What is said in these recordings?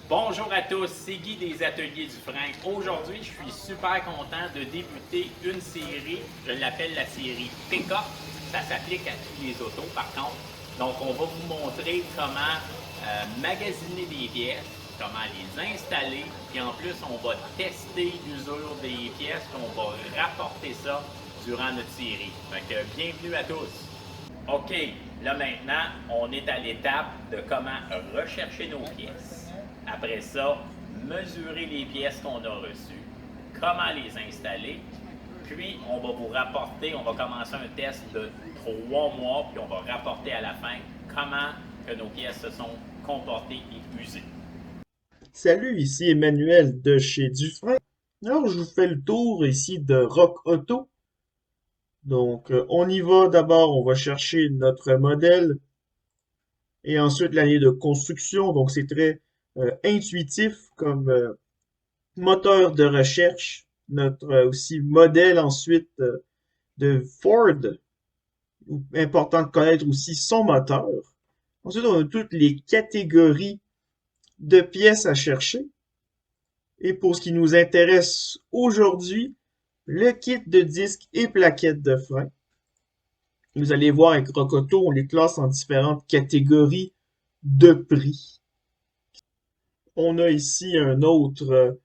Bonjour à tous, c'est Guy des Ateliers du Frein. Aujourd'hui, je suis super content de débuter une série, je l'appelle la série Pick-up. Ça s'applique à tous les autos par contre. Donc, on va vous montrer comment magasiner des pièces, comment les installer, puis en plus, on va tester l'usure des pièces, puis on va rapporter ça durant notre série. Fait que bienvenue à tous. OK, là maintenant, on est à l'étape de comment rechercher nos pièces. Après ça, mesurer les pièces qu'on a reçues, comment les installer, puis on va vous rapporter, on va commencer un test de 3 mois, puis on va rapporter à la fin comment que nos pièces se sont comportées et usées. Salut, ici Emmanuel de chez Dufresne. Alors, je vous fais le tour ici de Rock Auto. Donc, on y va d'abord, on va chercher notre modèle et ensuite l'année de construction. Donc, c'est très intuitif comme moteur de recherche. Notre aussi modèle ensuite de Ford. Important de connaître aussi son moteur. Ensuite, on a toutes les catégories de pièces à chercher. Et pour ce qui nous intéresse aujourd'hui, le kit de disques et plaquettes de frein. Vous allez voir avec Rocoto, on les classe en différentes catégories de prix. On a ici un autre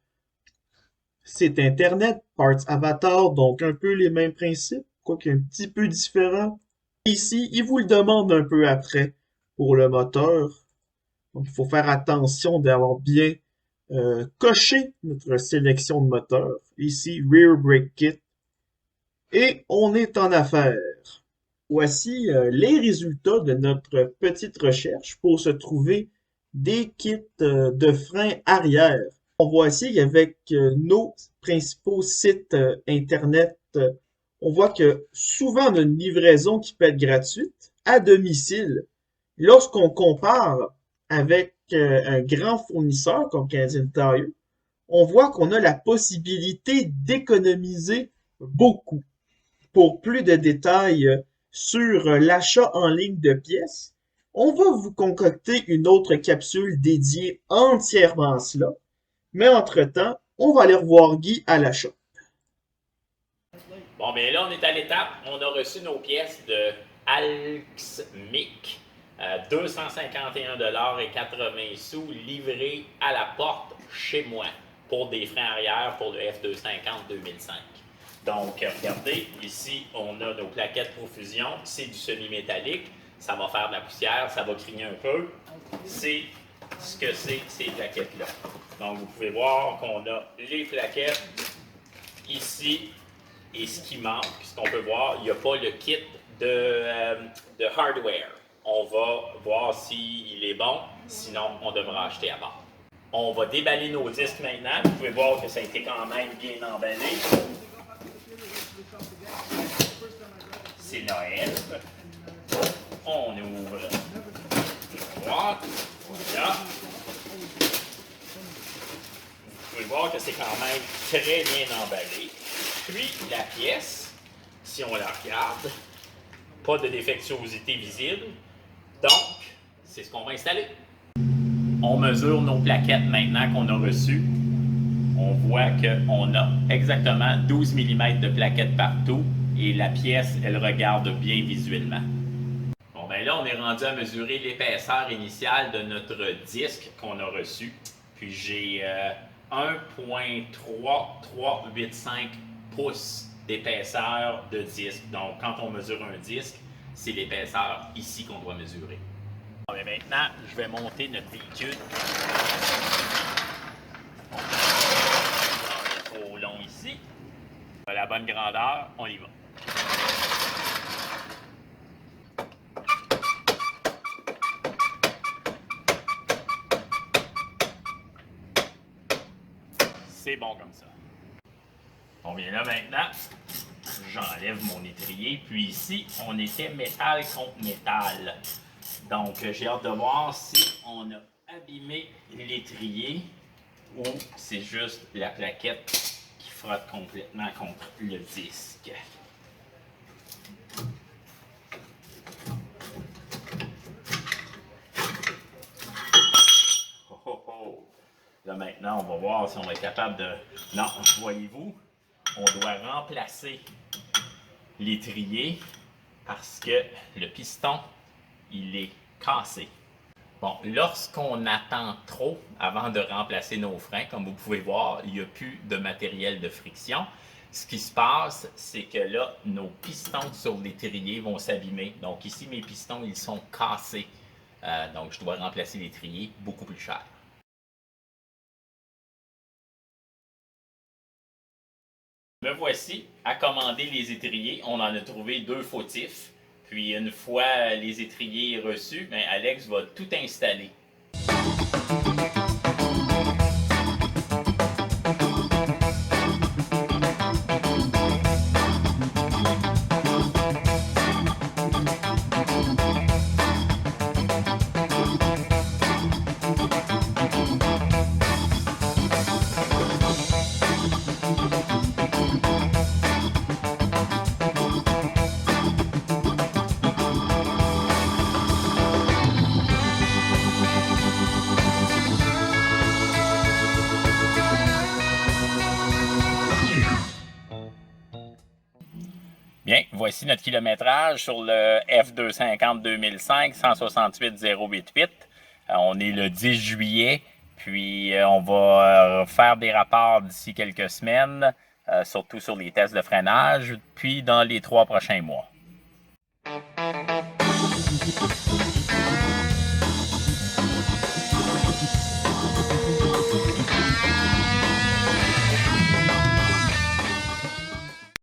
site internet, Parts Avatar, donc un peu les mêmes principes, quoique un petit peu différent. Ici, il vous le demande un peu après pour le moteur. Donc, il faut faire attention d'avoir bien coché notre sélection de moteur. Ici, Rear Brake Kit. Et on est en affaires. Voici les résultats de notre petite recherche pour se trouver des kits de frein arrière. On voit ici qu'avec nos principaux sites Internet, on voit que souvent on a une livraison qui peut être gratuite à domicile. Lorsqu'on compare avec un grand fournisseur comme Canadian Tire, on voit qu'on a la possibilité d'économiser beaucoup. Pour plus de détails sur l'achat en ligne de pièces, on va vous concocter une autre capsule dédiée entièrement à cela. Mais entre-temps, on va aller revoir Guy à l'achat. Bon, bien là, on est à l'étape. On a reçu nos pièces de Alxmic, 251,80 $ livrées à la porte chez moi pour des freins arrière pour le F250 2005. Donc, regardez, ici, on a nos plaquettes profusion. C'est du semi-métallique. Ça va faire de la poussière, ça va crigner un peu. C'est ce que c'est, ces plaquettes-là. Donc, vous pouvez voir qu'on a les plaquettes ici. Et ce qui manque, ce qu'on peut voir, il n'y a pas le kit de hardware. On va voir s'il est bon, sinon on devra acheter à bord. On va déballer nos disques maintenant. Vous pouvez voir que ça a été quand même bien emballé. C'est Noël. On ouvre la boîte. Voilà. Vous pouvez voir que c'est quand même très bien emballé. Puis la pièce, si on la regarde, pas de défectuosité visible. Donc, c'est ce qu'on va installer. On mesure nos plaquettes maintenant qu'on a reçues. On voit qu'on a exactement 12 mm de plaquettes partout et la pièce, elle regarde bien visuellement. Bon, ben là, on est rendu à mesurer l'épaisseur initiale de notre disque qu'on a reçu. Puis j'ai 1,3385 pouces d'épaisseur de disque. Donc, quand on mesure un disque, c'est l'épaisseur ici qu'on doit mesurer. Bon, ben maintenant, je vais monter notre véhicule. C'est trop long ici. À la bonne grandeur, on y va. C'est bon comme ça. On vient là maintenant. J'enlève mon étrier. Puis ici, on était métal contre métal. Donc, j'ai hâte de voir si on a abîmé l'étrier ou c'est juste la plaquette qui frotte complètement contre le disque. Oh, oh, oh. Là maintenant, on va voir si on va être capable de... Non, voyez-vous, on doit remplacer l'étrier parce que le piston, il est cassé. Bon, lorsqu'on attend trop avant de remplacer nos freins, comme vous pouvez voir, il n'y a plus de matériel de friction. Ce qui se passe, c'est que là, nos pistons sur l'étrier vont s'abîmer. Donc ici, mes pistons, ils sont cassés. Donc je dois remplacer l'étrier beaucoup plus cher. Me voici à commander les étriers. On en a trouvé 2 fautifs. Puis une fois les étriers reçus, ben Alex va tout installer. Bien, voici notre kilométrage sur le F250 2005 168 088. On est le 10 juillet, puis on va faire des rapports d'ici quelques semaines, surtout sur les tests de freinage, puis dans les 3 prochains mois.